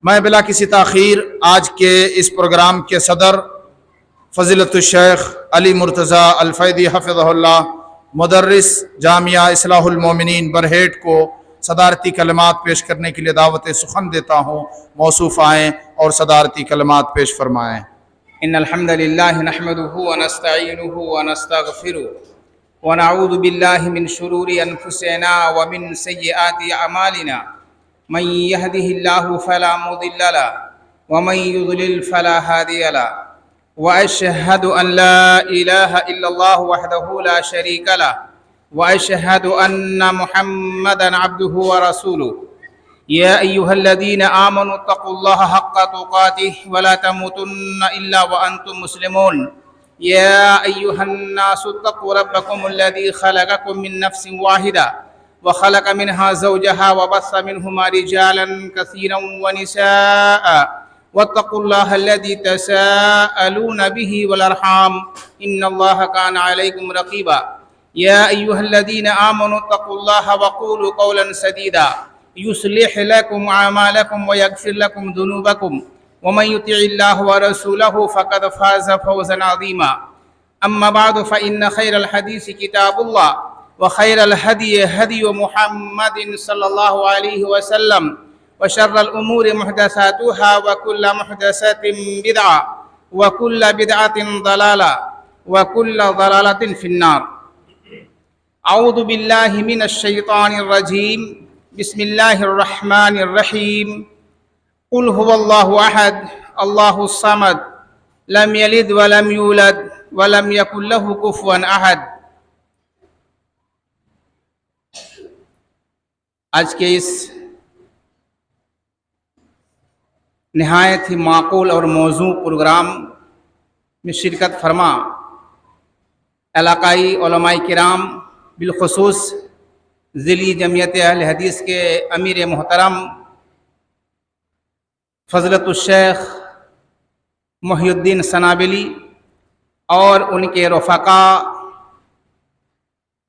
میں بلا کسی تاخیر آج کے اس پروگرام کے صدر فضیلت الشیخ علی مرتضیٰ الفیدی حفظہ اللہ مدرس جامعہ اصلاح المومنین برہیٹ کو صدارتی کلمات پیش کرنے کے لیے دعوت سخن دیتا ہوں۔ موصوف آئیں اور صدارتی کلمات پیش فرمائیں۔ ان الحمد للہ نحمده ونستعینه ونستغفره ونعوذ باللہ من شرور انفسنا ومن سیئات اعمالنا من يهده الله فلا مضل له ومن يضلل فلا هادي له واشهد ان لا اله الا الله وحده لا شريك له واشهد ان محمدا عبده ورسوله يا ايها الذين امنوا اتقوا الله حق تقاته ولا تموتن الا وانتم مسلمون يا ايها الناس اتقوا ربكم الذي خلقكم من نفس واحده وخلق منها زوجها وبث منهما رجالا كثيرا ونساء واتقوا الله الذي تساءلون به والارحام ان الله كان عليكم رقيبا يا ايها الذين امنوا اتقوا الله وقولوا قولا سديدا يصلح لكم اعمالكم ويغفر لكم ذنوبكم ومن يطع الله ورسوله فقد فاز فوزا عظيما اما بعد فان خير الحديث كتاب الله وخير الهدي هدي محمد صلى الله عليه وسلم وشر الأمور محدثاتها وكل محدثة بدعة وكل بدعة ضلالة وكل ضلالة في النار أعوذ بالله من الشيطان الرجيم بسم الله الرحمن الرحيم قل هو الله أحد الله الصمد لم يلد ولم يولد ولم يكن له كفوا أحد۔ آج کے اس نہایت ہی معقول اور موزوں پروگرام میں شرکت فرما علاقائی علماء کرام بالخصوص ضلعی جمعیت اہل حدیث کے امیر محترم فضیلت الشیخ محی الدین سنابلی اور ان کے رفقاء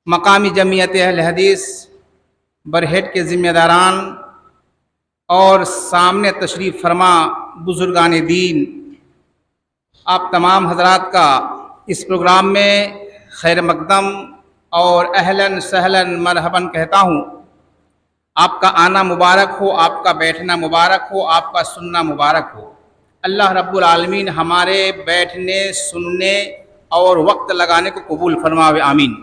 مقامی جمعیت اہل حدیث برہیٹ کے ذمہ داران اور سامنے تشریف فرما بزرگان دین، آپ تمام حضرات کا اس پروگرام میں خیر مقدم اور اہلاً سہلاً مرحباً کہتا ہوں۔ آپ کا آنا مبارک ہو، آپ کا بیٹھنا مبارک ہو، آپ کا سننا مبارک ہو۔ اللہ رب العالمین ہمارے بیٹھنے، سننے اور وقت لگانے کو قبول فرماوے، آمین۔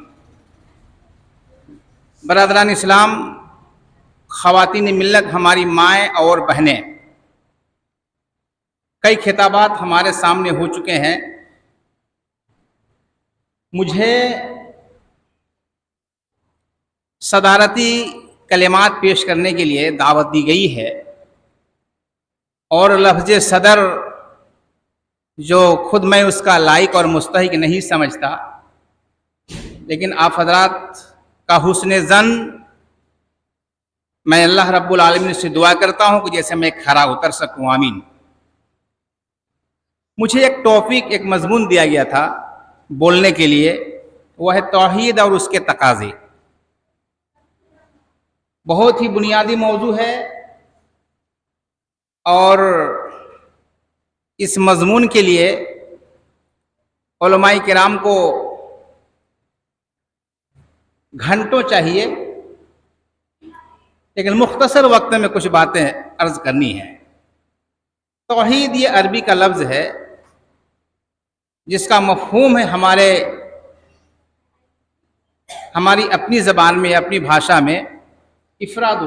برادران اسلام، خواتین ملت، ہماری مائیں اور بہنیں، کئی خطابات ہمارے سامنے ہو چکے ہیں۔ مجھے صدارتی کلمات پیش کرنے کے لیے دعوت دی گئی ہے، اور لفظ صدر جو خود میں اس کا لائق اور مستحق نہیں سمجھتا، لیکن آپ حضرات کا حسن ظن میں اللہ رب العالمین سے دعا کرتا ہوں کہ جیسے میں کھرا اتر سکوں، آمین۔ مجھے ایک ٹاپک، ایک مضمون دیا گیا تھا بولنے کے لیے، وہ ہے توحید اور اس کے تقاضے۔ بہت ہی بنیادی موضوع ہے، اور اس مضمون کے لیے علماء کرام کو گھنٹوں چاہیے، لیکن مختصر وقت میں کچھ باتیں عرض کرنی ہیں۔ توحید یہ عربی کا لفظ ہے جس کا مفہوم ہے ہماری اپنی زبان میں، اپنی بھاشا میں، افراد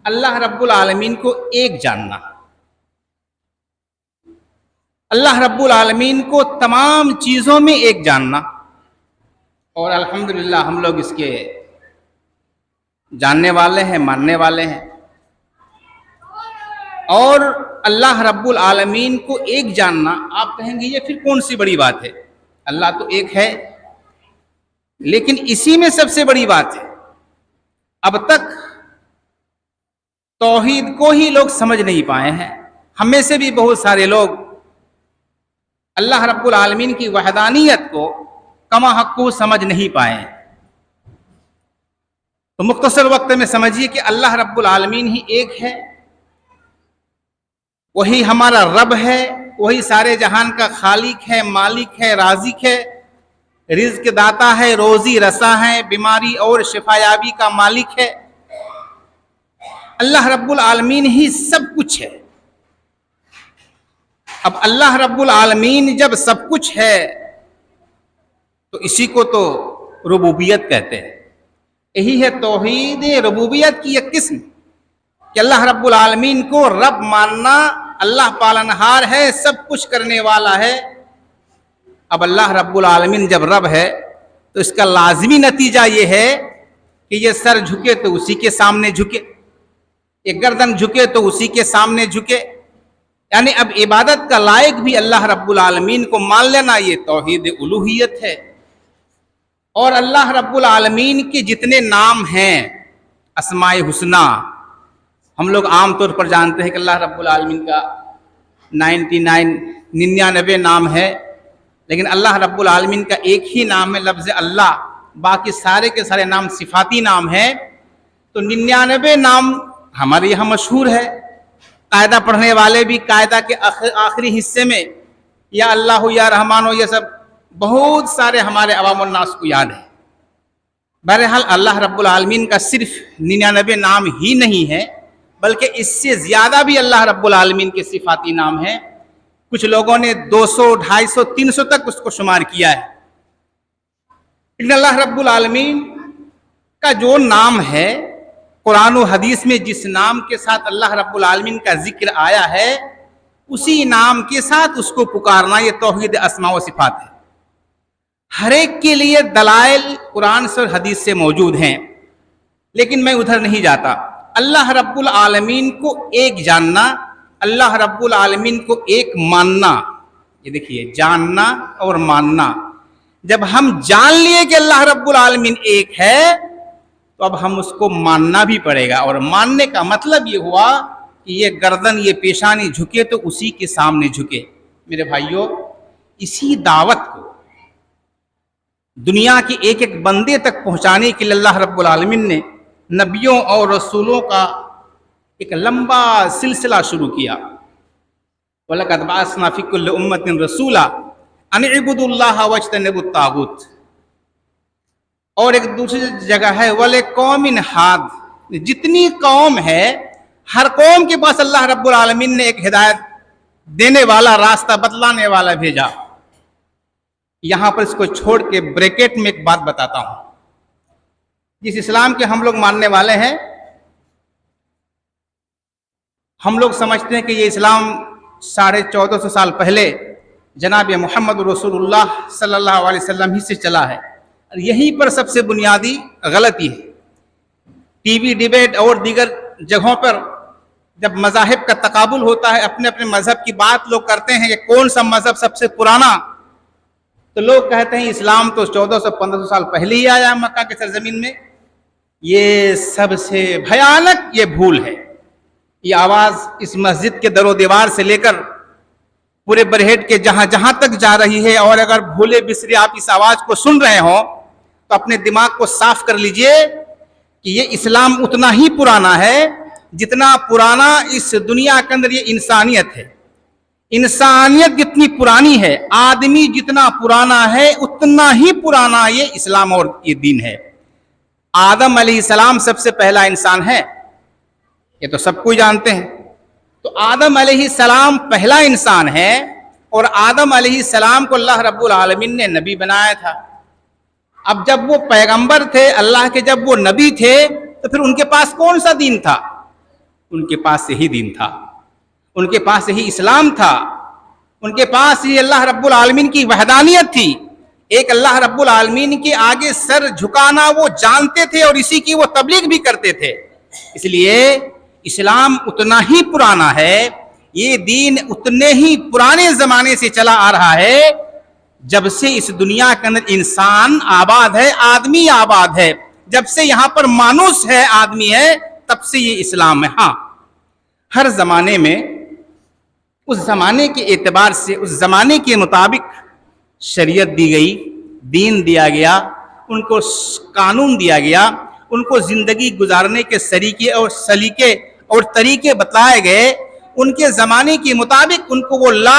اللہ رب العالمین کو ایک جاننا، اللہ رب العالمین کو تمام چیزوں میں ایک جاننا، اور الحمدللہ ہم لوگ اس کے جاننے والے ہیں، ماننے والے ہیں۔ اور اللہ رب العالمین کو ایک جاننا، آپ کہیں گے یہ پھر کون سی بڑی بات ہے؟ اللہ تو ایک ہے، لیکن اسی میں سب سے بڑی بات ہے، اب تک توحید کو ہی لوگ سمجھ نہیں پائے ہیں۔ ہم میں سے بھی بہت سارے لوگ اللہ رب العالمین کی وحدانیت کو کما حق کو سمجھ نہیں پائے ہیں۔ تو مختصر وقت میں سمجھیے کہ اللہ رب العالمین ہی ایک ہے، وہی ہمارا رب ہے، وہی سارے جہان کا خالق ہے، مالک ہے، رازق ہے، رزق داتا ہے، روزی رساں ہے، بیماری اور شفایابی کا مالک ہے۔ اللہ رب العالمین ہی سب کچھ ہے۔ اب اللہ رب العالمین جب سب کچھ ہے تو اسی کو تو ربوبیت کہتے ہیں۔ یہی ہے توحید ربوبیت کی ایک قسم کہ اللہ رب العالمین کو رب ماننا۔ اللہ پالنہار ہے، سب کچھ کرنے والا ہے۔ اب اللہ رب العالمین جب رب ہے تو اس کا لازمی نتیجہ یہ ہے کہ یہ سر جھکے تو اسی کے سامنے جھکے، یہ گردن جھکے تو اسی کے سامنے جھکے، یعنی اب عبادت کا لائق بھی اللہ رب العالمین کو مان لینا، یہ توحید الوہیت ہے۔ اور اللہ رب العالمین کے جتنے نام ہیں اسماء حسنی، ہم لوگ عام طور پر جانتے ہیں کہ اللہ رب العالمین کا 99 نام ہے، لیکن اللہ رب العالمین کا ایک ہی نام ہے لفظ اللہ، باقی سارے کے سارے نام صفاتی نام ہیں۔ تو 99 نام ہمارے یہاں مشہور ہے، قاعدہ پڑھنے والے بھی قاعدہ کے آخری حصے میں یا اللہ یا رحمان ہو، یہ سب بہت سارے ہمارے عوام الناس کو یاد ہے۔ بہرحال اللہ رب العالمین کا صرف 99 نام ہی نہیں ہے، بلکہ اس سے زیادہ بھی اللہ رب العالمین کے صفاتی نام ہیں۔ کچھ لوگوں نے 200، 250، 300 تک اس کو شمار کیا ہے۔ لیکن اللہ رب العالمین کا جو نام ہے، قرآن و حدیث میں جس نام کے ساتھ اللہ رب العالمین کا ذکر آیا ہے، اسی نام کے ساتھ اس کو پکارنا، یہ توحید اسماء و صفات ہے۔ ہر ایک کے لیے دلائل قرآن سے اور حدیث سے موجود ہیں، لیکن میں ادھر نہیں جاتا۔ اللہ رب العالمین کو ایک جاننا، اللہ رب العالمین کو ایک ماننا، یہ دیکھیے جاننا اور ماننا۔ جب ہم جان لیے کہ اللہ رب العالمین ایک ہے تو اب ہم اس کو ماننا بھی پڑے گا، اور ماننے کا مطلب یہ ہوا کہ یہ گردن، یہ پیشانی جھکے تو اسی کے سامنے جھکے۔ میرے بھائیوں، اسی دعوت کو دنیا کے ایک ایک بندے تک پہنچانے کے لیے اللہ رب العالمین نے نبیوں اور رسولوں کا ایک لمبا سلسلہ شروع کیا۔ وَلَقَدْ بَعَثْنَا فِي كُلِّ أُمَّةٍ رَسُولًا أَنِ اعْبُدُوا اللَّهَ وَاجْتَنِبُوا الطَّاغُوتَ۔ اور ایک دوسری جگہ ہے وَلِقَوْمٍ حَادٍ، جتنی قوم ہے ہر قوم کے پاس اللہ رب العالمین نے ایک ہدایت دینے والا، راستہ بتلانے والا بھیجا۔ یہاں پر اس کو چھوڑ کے بریکٹ میں ایک بات بتاتا ہوں۔ جس اسلام کے ہم لوگ ماننے والے ہیں، ہم لوگ سمجھتے ہیں کہ یہ اسلام 1450 سال پہلے جناب محمد رسول اللہ صلی اللہ علیہ وسلم ہی سے چلا ہے۔ یہیں پر سب سے بنیادی غلطی ہے۔ ٹی وی ڈیبیٹ اور دیگر جگہوں پر جب مذاہب کا تقابل ہوتا ہے، اپنے اپنے مذہب کی بات لوگ کرتے ہیں کہ کون سا مذہب سب سے پرانا، تو لوگ کہتے ہیں اسلام تو 1400-1500 سال پہلے ہی آیا مکہ کے سرزمین میں۔ یہ سب سے بھیانک یہ بھول ہے۔ یہ آواز اس مسجد کے در و دیوار سے لے کر پورے برہیٹ کے جہاں جہاں تک جا رہی ہے، اور اگر بھولے بسرے آپ اس آواز کو سن رہے ہوں تو اپنے دماغ کو صاف کر لیجئے کہ یہ اسلام اتنا ہی پرانا ہے جتنا پرانا اس دنیا کے اندر یہ انسانیت ہے۔ انسانیت جتنی پرانی ہے، آدمی جتنا پرانا ہے، اتنا ہی پرانا یہ اسلام اور یہ دین ہے۔ آدم علیہ السلام سب سے پہلا انسان ہے، یہ تو سب کو جانتے ہیں۔ تو آدم علیہ السلام پہلا انسان ہے، اور آدم علیہ السلام کو اللہ رب العالمین نے نبی بنایا تھا۔ اب جب وہ پیغمبر تھے اللہ کے، جب وہ نبی تھے، تو پھر ان کے پاس کون سا دین تھا؟ ان کے پاس یہی دین تھا، ان کے پاس یہی اسلام تھا، ان کے پاس یہ اللہ رب العالمین کی وحدانیت تھی۔ ایک اللہ رب العالمین کے آگے سر جھکانا وہ جانتے تھے، اور اسی کی وہ تبلیغ بھی کرتے تھے۔ اس لیے اسلام اتنا ہی پرانا ہے، یہ دین اتنے ہی پرانے زمانے سے چلا آ رہا ہے جب سے اس دنیا کے اندر انسان آباد ہے، آدمی آباد ہے۔ جب سے یہاں پر مانوس ہے، آدمی ہے، تب سے یہ اسلام ہے۔ ہاں، ہر زمانے میں اس زمانے کے اعتبار سے، اس زمانے کے مطابق شریعت دی گئی، دین دیا گیا، ان کو قانون دیا گیا، ان کو زندگی گزارنے کے سلیقے اور سلیقے اور طریقے بتلائے گئے، ان کے زمانے کے مطابق ان کو وہ لا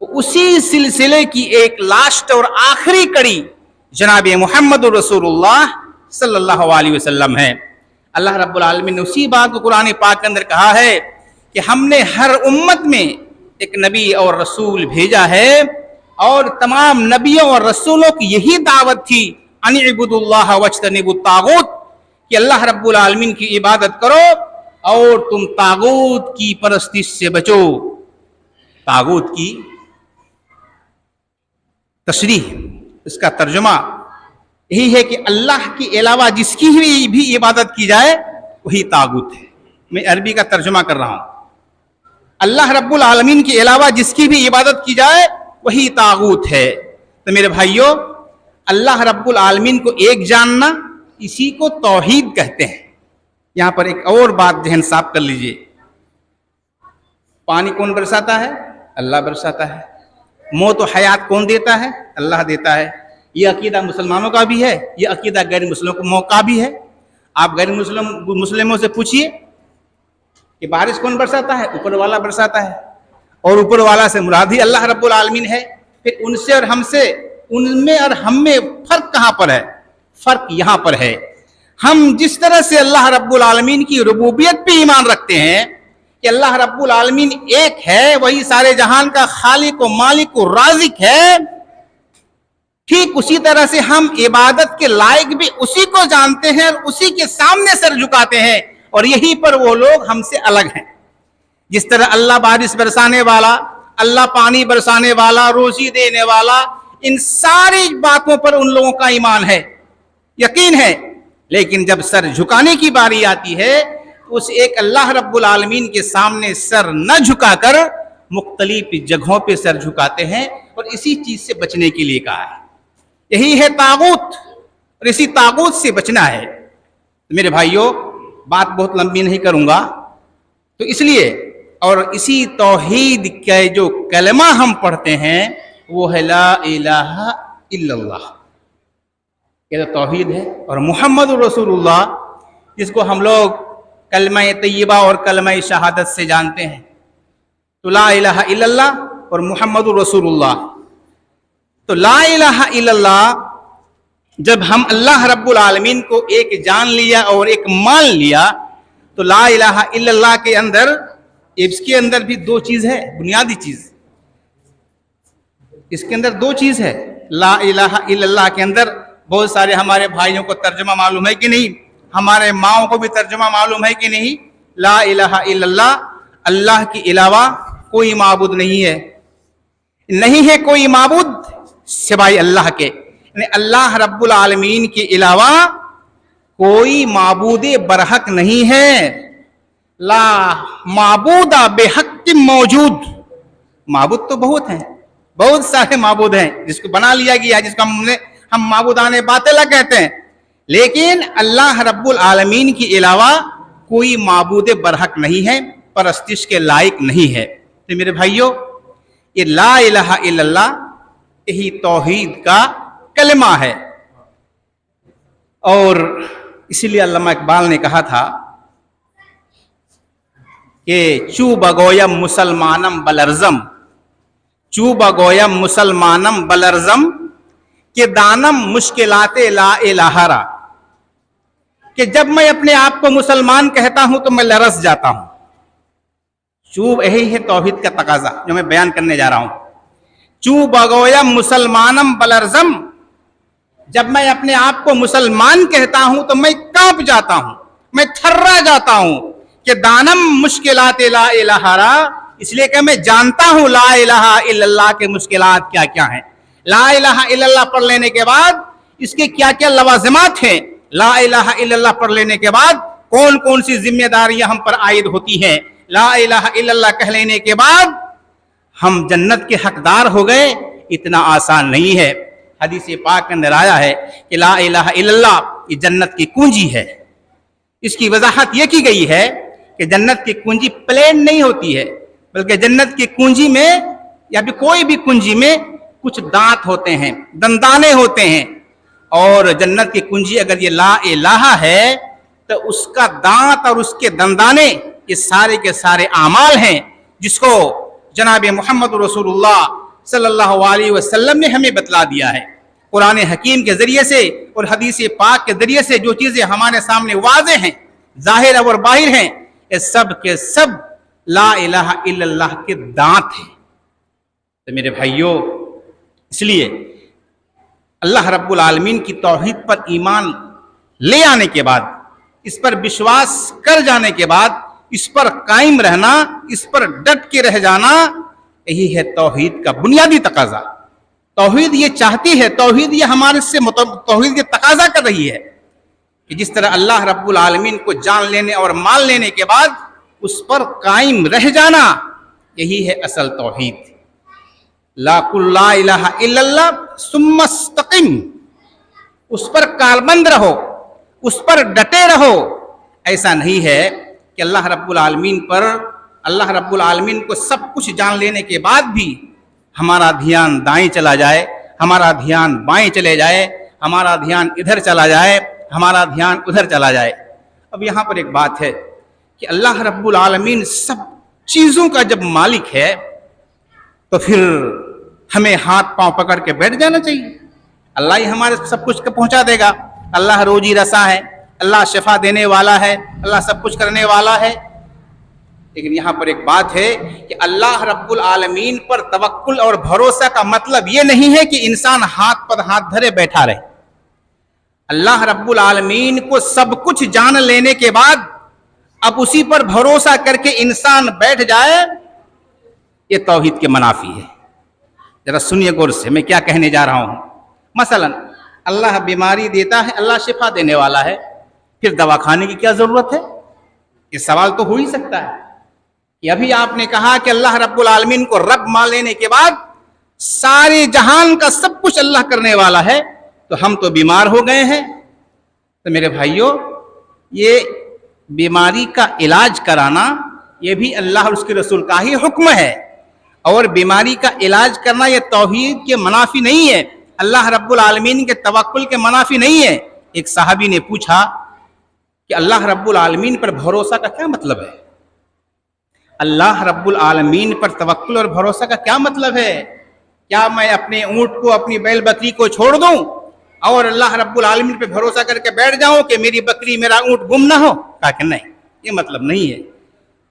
اسی سلسلے کی ایک لاسٹ اور آخری کڑی جناب محمد رسول اللہ صلی اللہ علیہ وسلم ہے. اللہ رب العالمین نے اسی بات کو قرآن پاک کے اندر کہا ہے کہ ہم نے ہر امت میں ایک نبی اور رسول بھیجا ہے، اور تمام نبیوں اور رسولوں کی یہی دعوت تھی ان اعبدوا اللہ واجتنبوا الطاغوت، کہ اللہ رب العالمین کی عبادت کرو اور تم طاغوت کی پرستش سے بچو. طاغوت کی تشریح، اس کا ترجمہ یہی ہے کہ اللہ کے علاوہ جس کی بھی عبادت کی جائے وہی طاغوت ہے. میں عربی کا ترجمہ کر رہا ہوں. اللہ رب العالمین کے علاوہ جس کی بھی عبادت کی جائے وہی طاغوت ہے. تو میرے بھائیوں، اللہ رب العالمین کو ایک جاننا، اسی کو توحید کہتے ہیں. یہاں پر ایک اور بات ذہن صاف کر لیجئے. پانی کون برساتا ہے؟ اللہ برساتا ہے. موت و حیات کون دیتا ہے؟ اللہ دیتا ہے. یہ عقیدہ مسلمانوں کا بھی ہے، یہ عقیدہ غیر مسلموں کا بھی ہے. آپ غیر مسلموں سے پوچھئے کہ بارش کون برساتا ہے؟ اوپر والا برساتا ہے. اور اوپر والا سے مراد ہی اللہ رب العالمین ہے. پھر ان سے اور ہم سے، ان میں اور ہم میں فرق کہاں پر ہے؟ فرق یہاں پر ہے. ہم جس طرح سے اللہ رب العالمین کی ربوبیت پہ ایمان رکھتے ہیں کہ اللہ رب العالمین ایک ہے، وہی سارے جہان کا خالق و مالک و رازق ہے، ٹھیک اسی طرح سے ہم عبادت کے لائق بھی اسی کو جانتے ہیں اور اسی کے سامنے سر جھکاتے ہیں. اور یہی پر وہ لوگ ہم سے الگ ہیں. جس طرح اللہ بارش برسانے والا، اللہ پانی برسانے والا، روزی دینے والا، ان ساری باتوں پر ان لوگوں کا ایمان ہے، یقین ہے. لیکن جب سر جھکانے کی باری آتی ہے تو اس ایک اللہ رب العالمین کے سامنے سر نہ جھکا کر مختلف جگہوں پہ سر جھکاتے ہیں، اور اسی چیز سے بچنے کے لیے کہا ہے. یہی ہے طاغوت، اور اسی طاغوت سے بچنا ہے. میرے بھائیوں، بات بہت لمبی نہیں کروں گا، تو اس لیے اور اسی توحید کا جو کلمہ ہم پڑھتے ہیں وہ ہے لا الہ الا اللہ. یہ تو توحید ہے. اور محمد رسول اللہ، جس کو ہم لوگ کلمہ طیبہ اور کلمہ شہادت سے جانتے ہیں، تو لا الہ الا اللہ اور محمد رسول اللہ. تو لا الہ الا اللہ جب ہم اللہ رب العالمین کو ایک جان لیا اور ایک مان لیا، تو لا الہ الا اللہ کے اندر، اس کے اندر بھی دو چیز ہے، بنیادی چیز. اس کے اندر دو چیز ہے. لا الہ الا اللہ کے اندر بہت سارے ہمارے بھائیوں کو ترجمہ معلوم ہے کہ نہیں، ہمارے ماؤں کو بھی ترجمہ معلوم ہے کہ نہیں. لا الہ الا اللہ، اللہ کے علاوہ کوئی معبود نہیں ہے. نہیں ہے کوئی معبود سوائے اللہ کے، یعنی اللہ رب العالمین کے علاوہ کوئی معبود برحق نہیں ہے. لا معبود بحق موجود. معبود تو بہت ہیں، بہت سارے معبود ہیں جس کو بنا لیا گیا، جس کو ہم معبودان باطلہ کہتے ہیں. لیکن اللہ رب العالمین کے علاوہ کوئی معبود برحق نہیں ہے، پرستش کے لائق نہیں ہے. تو میرے بھائیوں، یہ لا الہ الا اللہ یہی توحید کا کلمہ ہے. اور اسی لیے علامہ اقبال نے کہا تھا کہ چو بگویم مسلمانم بلرزم، چو بگویم مسلمانم بلرزم، کہ دانم مشکلات لا الہ را، کہ جب میں اپنے آپ کو مسلمان کہتا ہوں تو میں لرز جاتا ہوں. چو یہی ہے توحید کا تقاضا جو میں بیان کرنے جا رہا ہوں. چو بگویم مسلمانم بلرزم، جب میں اپنے آپ کو مسلمان کہتا ہوں تو میں کانپ جاتا ہوں، میں تھرا جاتا ہوں. کہ دانم مشکلات لا الہ را، اس لیے کہ میں جانتا ہوں لا الہ الا اللہ کے مشکلات کیا کیا ہیں. لا الہ الا اللہ پڑھ لینے کے بعد اس کے کیا کیا لوازمات ہیں. لا الہ الا اللہ پڑھ لینے کے بعد کون کون سی ذمہ داریاں ہم پر عائد ہوتی ہیں. لا الہ الا اللہ کہہ لینے کے بعد ہم جنت کے حقدار ہو گئے، اتنا آسان نہیں ہے. حدیث پاک کے اندر آیا ہے کہ لا الہ الا اللہ یہ جنت کی کنجی ہے. اس کی وضاحت یہ کی گئی ہے کہ جنت کی کنجی پلین نہیں ہوتی ہے، بلکہ جنت کی کنجی میں یا بھی کوئی بھی کنجی میں کچھ دانت ہوتے ہیں، دندانے ہوتے ہیں. اور جنت کی کنجی اگر یہ لا الہ ہے تو اس کا دانت اور اس کے دندانے یہ سارے کے سارے اعمال ہیں جس کو جناب محمد رسول اللہ صلی اللہ علیہ وسلم نے ہمیں بتلا دیا ہے۔ قرآن حکیم کے ذریعے سے اور حدیث پاک کے ذریعے سے جو چیزیں ہمارے سامنے واضح ہیں، ظاہر اور باہر ہیں، یہ سب کے سب لا الہ الا اللہ کے دانت ہیں۔ تو میرے بھائیوں، اس لیے اللہ رب العالمین کی توحید پر ایمان لے آنے کے بعد، اس پر وشواس کر جانے کے بعد، اس پر قائم رہنا، اس پر ڈٹ کے رہ جانا، یہی ہے توحید کا بنیادی تقاضا۔ توحید یہ چاہتی ہے، توحید یہ ہمارے سے توحید یہ تقاضا کر رہی ہے کہ جس طرح اللہ رب العالمین کو جان لینے اور مان لینے کے بعد اس پر قائم رہ جانا، یہی ہے اصل توحید۔ لا الہ الا اللہ ثم استقم، اس پر کاربند رہو، اس پر ڈٹے رہو۔ ایسا نہیں ہے کہ اللہ رب العالمین کو سب کچھ جان لینے کے بعد بھی ہمارا دھیان دائیں چلا جائے، ہمارا دھیان بائیں چلے جائے، ہمارا دھیان ادھر چلا جائے، ہمارا دھیان ادھر چلا جائے۔ اب یہاں پر ایک بات ہے کہ اللہ رب العالمین سب چیزوں کا جب مالک ہے تو پھر ہمیں ہاتھ پاؤں پکڑ کے بیٹھ جانا چاہیے۔ اللہ ہی ہمارے سب کچھ پہنچا دے گا، اللہ روزی رساں ہے، اللہ شفا دینے والا ہے، اللہ سب کچھ کرنے والا ہے۔ لیکن یہاں پر ایک بات ہے کہ اللہ رب العالمین پر توکل اور بھروسہ کا مطلب یہ نہیں ہے کہ انسان ہاتھ پر ہاتھ دھرے بیٹھا رہے۔ اللہ رب العالمین کو سب کچھ جان لینے کے بعد اب اسی پر بھروسہ کر کے انسان بیٹھ جائے، یہ توحید کے منافی ہے۔ ذرا سنیے غور سے میں کیا کہنے جا رہا ہوں۔ مثلا اللہ بیماری دیتا ہے، اللہ شفا دینے والا ہے، پھر دوا کھانے کی کیا ضرورت ہے؟ یہ سوال تو ہو ہی سکتا ہے کہ ابھی آپ نے کہا کہ اللہ رب العالمین کو رب مان لینے کے بعد سارے جہان کا سب کچھ اللہ کرنے والا ہے، تو ہم تو بیمار ہو گئے ہیں۔ تو میرے بھائیوں، یہ بیماری کا علاج کرانا یہ بھی اللہ اور اس کے رسول کا ہی حکم ہے، اور بیماری کا علاج کرنا یہ توحید کے منافی نہیں ہے، اللہ رب العالمین کے توکل کے منافی نہیں ہے۔ ایک صحابی نے پوچھا کہ اللہ رب العالمین پر بھروسہ کا کیا مطلب ہے؟ اللہ رب العالمین پر توکل اور بھروسہ کا کیا مطلب ہے؟ کیا میں اپنے اونٹ کو، اپنی بیل بکری کو چھوڑ دوں اور اللہ رب العالمین پہ بھروسہ کر کے بیٹھ جاؤں کہ میری بکری، میرا اونٹ گم نہ ہو؟ کہا کہ نہیں، یہ مطلب نہیں ہے۔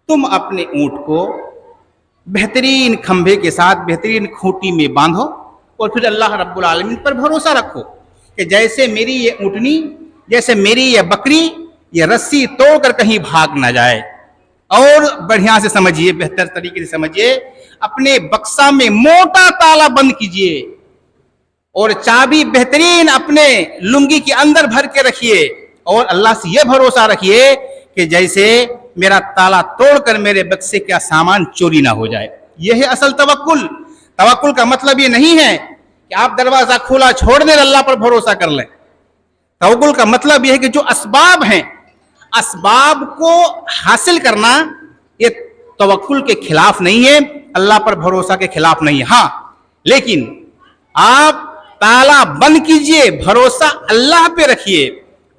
تم اپنے اونٹ کو بہترین کھمبے کے ساتھ بہترین کھوٹی میں باندھو اور پھر اللہ رب العالمین پر بھروسہ رکھو کہ جیسے میری یہ اونٹنی، جیسے میری یہ بکری، یہ رسی توڑ کر کہیں بھاگ نہ جائے۔ اور بڑھیا سے سمجھیے، بہتر طریقے سے سمجھیے، اپنے بکسا میں موٹا تالا بند کیجئے اور چابی بہترین اپنے لنگی کے اندر بھر کے رکھیے، اور اللہ سے یہ بھروسہ رکھیے کہ جیسے میرا تالا توڑ کر میرے بکسے کا سامان چوری نہ ہو جائے۔ یہ ہے اصل توکل۔ توکل کا مطلب یہ نہیں ہے کہ آپ دروازہ کھولا چھوڑ دیں، اللہ پر بھروسہ کر لیں۔ توکل کا مطلب یہ ہے کہ جو اسباب ہیں، اسباب کو حاصل کرنا یہ توکل کے خلاف نہیں ہے، اللہ پر بھروسہ کے خلاف نہیں ہے۔ ہاں، لیکن آپ تالا بند کیجئے، بھروسہ اللہ پہ رکھیے۔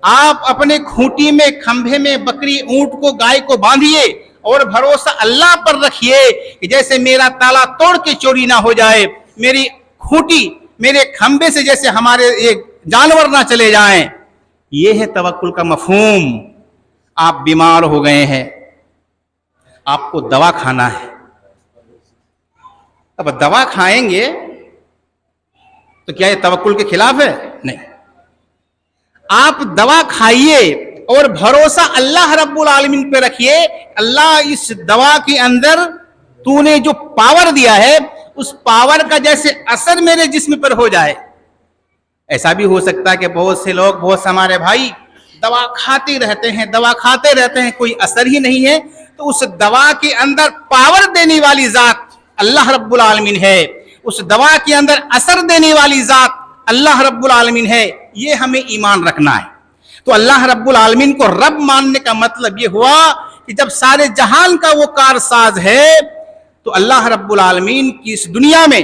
آپ اپنے کھوٹی میں، کھمبے میں بکری، اونٹ کو، گائے کو باندھیے اور بھروسہ اللہ پر رکھیے کہ جیسے میرا تالا توڑ کے چوری نہ ہو جائے، میری کھوٹی، میرے کھمبے سے جیسے ہمارے یہ جانور نہ چلے جائیں۔ یہ ہے توکل کا مفہوم۔ آپ بیمار ہو گئے ہیں، آپ کو دوا کھانا ہے، اب دوا کھائیں گے تو کیا یہ توکل کے خلاف ہے؟ نہیں۔ آپ دوا کھائیے اور بھروسہ اللہ رب العالمین پہ رکھیے، اللہ اس دوا کے اندر تو نے جو پاور دیا ہے اس پاور کا جیسے اثر میرے جسم پر ہو جائے۔ ایسا بھی ہو سکتا ہے کہ بہت سے لوگ، بہت سے ہمارے بھائی دوا کھاتے رہتے ہیں، دوا کھاتے رہتے ہیں، کوئی اثر ہی نہیں ہے، تو اس دوا کے اندر پاور دینے والی ذات اللہ رب العالمین ہے، اس دوا کے اندر اثر دینے والی ذات اللہ رب العالمین ہے۔ یہ ہمیں ایمان رکھنا ہے۔ تو اللہ رب العالمین کو رب ماننے کا مطلب یہ ہوا کہ جب سارے جہان کا وہ کارساز ہے تو اللہ رب العالمین کی اس دنیا میں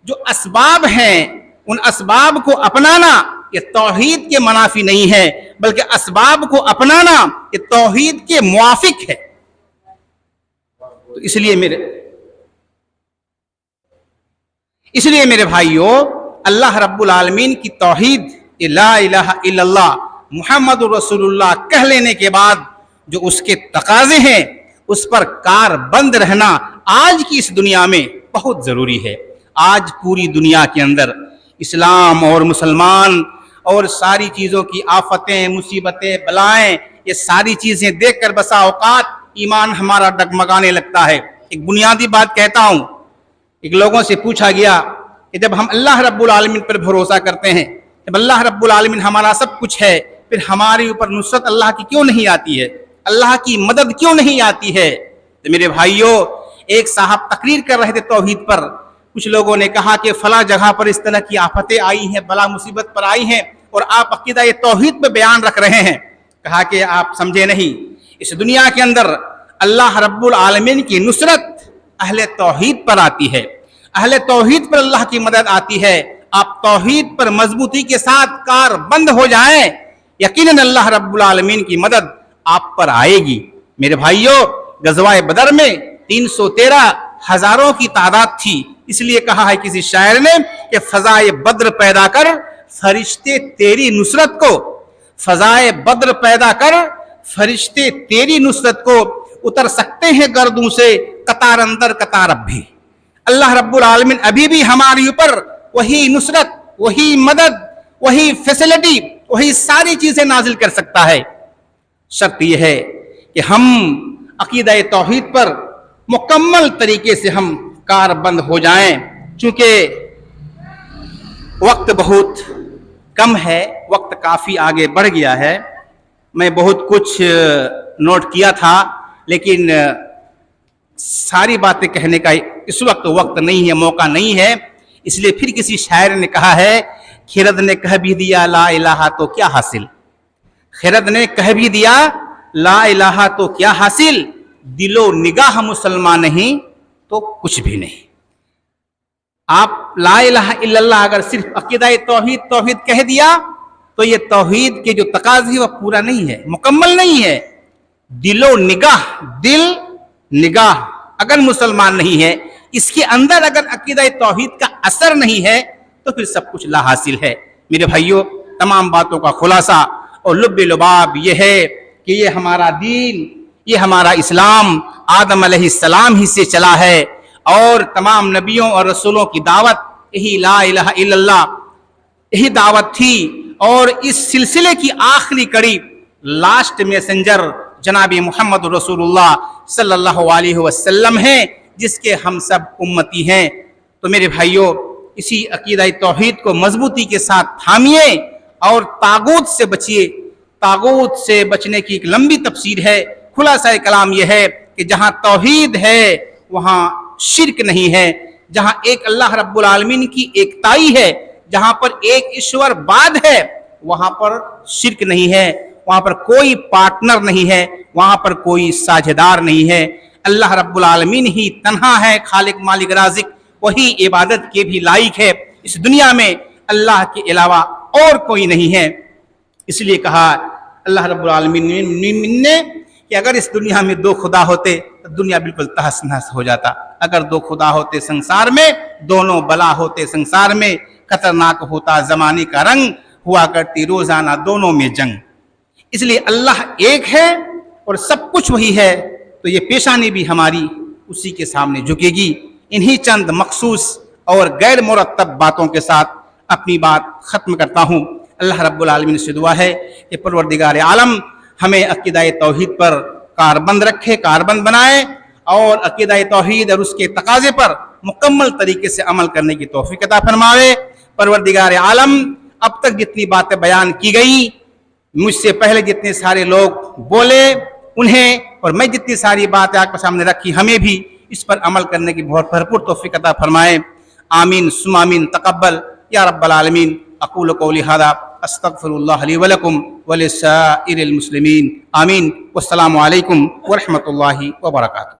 جو اسباب ہیں ان اسباب کو اپنانا یہ توحید کے منافی نہیں ہے، بلکہ اسباب کو اپنانا یہ توحید کے موافق ہے۔ تو اس لیے میرے بھائیوں، اللہ رب العالمین کی توحید لا الہ الا اللہ محمد رسول اللہ کہہ لینے کے بعد جو اس کے تقاضے ہیں اس پر کار بند رہنا آج کی اس دنیا میں بہت ضروری ہے۔ آج پوری دنیا کے اندر اسلام اور مسلمان اور ساری چیزوں کی آفتیں، مصیبتیں، بلائیں، یہ ساری چیزیں دیکھ کر بسا اوقات ایمان ہمارا ڈگمگانے لگتا ہے۔ ایک بنیادی بات کہتا ہوں، ایک لوگوں سے پوچھا گیا کہ جب ہم اللہ رب العالمین پر بھروسہ کرتے ہیں، جب اللہ رب العالمین ہمارا سب کچھ ہے، پھر ہمارے اوپر نصرت اللہ کی کیوں نہیں آتی ہے، اللہ کی مدد کیوں نہیں آتی ہے؟ تو میرے بھائیوں، ایک صاحب تقریر کر رہے تھے توحید پر، کچھ لوگوں نے کہا کہ فلاں جگہ پر اس طرح کی آفتیں آئی ہیں، بلا مصیبت پر آئی ہیں، اور آپ عقیدہ توحید پہ بیان رکھ رہے ہیں۔ کہا کہ آپ سمجھے نہیں، اس دنیا کے اندر اللہ رب العالمین کی نصرت اہل توحید پر آتی ہے، اہل توحید پر اللہ کی مدد آتی ہے۔ آپ توحید پر مضبوطی کے ساتھ کار بند ہو جائیں، یقیناً اللہ رب العالمین کی مدد آپ پر آئے گی۔ میرے بھائیوں، غزوہ بدر میں 313 ہزاروں کی تعداد تھی، اس لیے کہا ہے کسی شاعر نے کہ فضائے بدر پیدا کر فرشتے تیری نصرت کو، فضائے بدر پیدا کر فرشتے تیری نصرت کو، اتر سکتے ہیں گردوں سے قطار اندر قطار اب بھی۔ اللہ رب العالمین ابھی بھی ہمارے اوپر وہی نصرت، وہی مدد، وہی فیسلٹی، وہی ساری چیزیں نازل کر سکتا ہے۔ شرط یہ ہے کہ ہم عقیدہ توحید پر مکمل طریقے سے ہم کار بند ہو جائیں۔ چونکہ وقت بہت کم ہے، وقت کافی آگے بڑھ گیا ہے، میں بہت کچھ نوٹ کیا تھا لیکن ساری باتیں کہنے کا اس وقت نہیں ہے، موقع نہیں ہے، اس لیے پھر کسی شاعر نے کہا ہے، خرد نے کہہ بھی دیا لا الہ تو کیا حاصل، خرد نے کہہ بھی دیا لا الہ تو کیا حاصل، دل و نگاہ مسلمان نہیں تو کچھ بھی نہیں۔ آپ لا الہ الا اللہ اگر صرف عقیدہ توحید کہہ دیا تو یہ توحید کے جو تقاضے وہ پورا نہیں ہے، مکمل نہیں ہے۔ دل و نگاہ، دل نگاہ اگر مسلمان نہیں ہے، اس کے اندر اگر عقیدہ توحید کا اثر نہیں ہے تو پھر سب کچھ لا حاصل ہے۔ میرے بھائیوں، تمام باتوں کا خلاصہ اور لب لباب یہ ہے کہ یہ ہمارا دین، یہ ہمارا اسلام آدم علیہ السلام ہی سے چلا ہے، اور تمام نبیوں اور رسولوں کی دعوت یہی لا الہ الا اللہ یہی دعوت تھی، اور اس سلسلے کی آخری کڑی لاسٹ میسنجر جناب محمد رسول اللہ صلی اللہ علیہ وسلم ہیں، جس کے ہم سب امتی ہیں۔ تو میرے بھائیوں، اسی عقیدہ توحید کو مضبوطی کے ساتھ تھامیے اور طاغوت سے بچیے۔ طاغوت سے بچنے کی ایک لمبی تفسیر ہے، خلاصہ کلام یہ ہے کہ جہاں توحید ہے وہاں شرک نہیں ہے، جہاں ایک اللہ رب العالمین کی ایکتائی ہے، جہاں پر ایک ایشور بعد ہے، وہاں پر شرک نہیں ہے، وہاں پر کوئی پارٹنر نہیں ہے، وہاں پر کوئی ساجھیدار نہیں ہے۔ اللہ رب العالمین ہی تنہا ہے، خالق مالک رازق، وہی عبادت کے بھی لائق ہے۔ اس دنیا میں اللہ کے علاوہ اور کوئی نہیں ہے۔ اس لیے کہا اللہ رب العالمین نے کہ اگر اس دنیا میں دو خدا ہوتے تو دنیا بالکل تہس نہس ہو جاتا۔ اگر دو خدا ہوتے سنسار میں، دونوں بلا ہوتے سنسار میں، خطرناک ہوتا زمانے کا رنگ، ہوا کرتی روزانہ دونوں میں جنگ۔ اس لیے اللہ ایک ہے اور سب کچھ وہی ہے، تو یہ پیشانی بھی ہماری اسی کے سامنے جھکے گی۔ انہی چند مخصوص اور غیر مرتب باتوں کے ساتھ اپنی بات ختم کرتا ہوں۔ اللہ رب العالمین سے دعا ہے کہ پروردگار عالم ہمیں عقیدہ توحید پر کاربند رکھے، کاربند بنائے، اور عقیدہ توحید اور اس کے تقاضے پر مکمل طریقے سے عمل کرنے کی توفیق عطا فرمائے۔ پروردگار عالم اب تک جتنی باتیں بیان کی گئی، مجھ سے پہلے جتنے سارے لوگ بولے انہیں، اور میں جتنی ساری باتیں آپ کے سامنے رکھی، ہمیں بھی اس پر عمل کرنے کی بہت بھرپور توفیق عطا فرمائے۔ آمین ثم آمین، تقبل یا رب العالمین۔ اقول قولی ھذا استغفر اللہ لی ولکم ولسائر المسلمین، آمین۔ والسلام علیکم ورحمۃ اللہ وبرکاتہ۔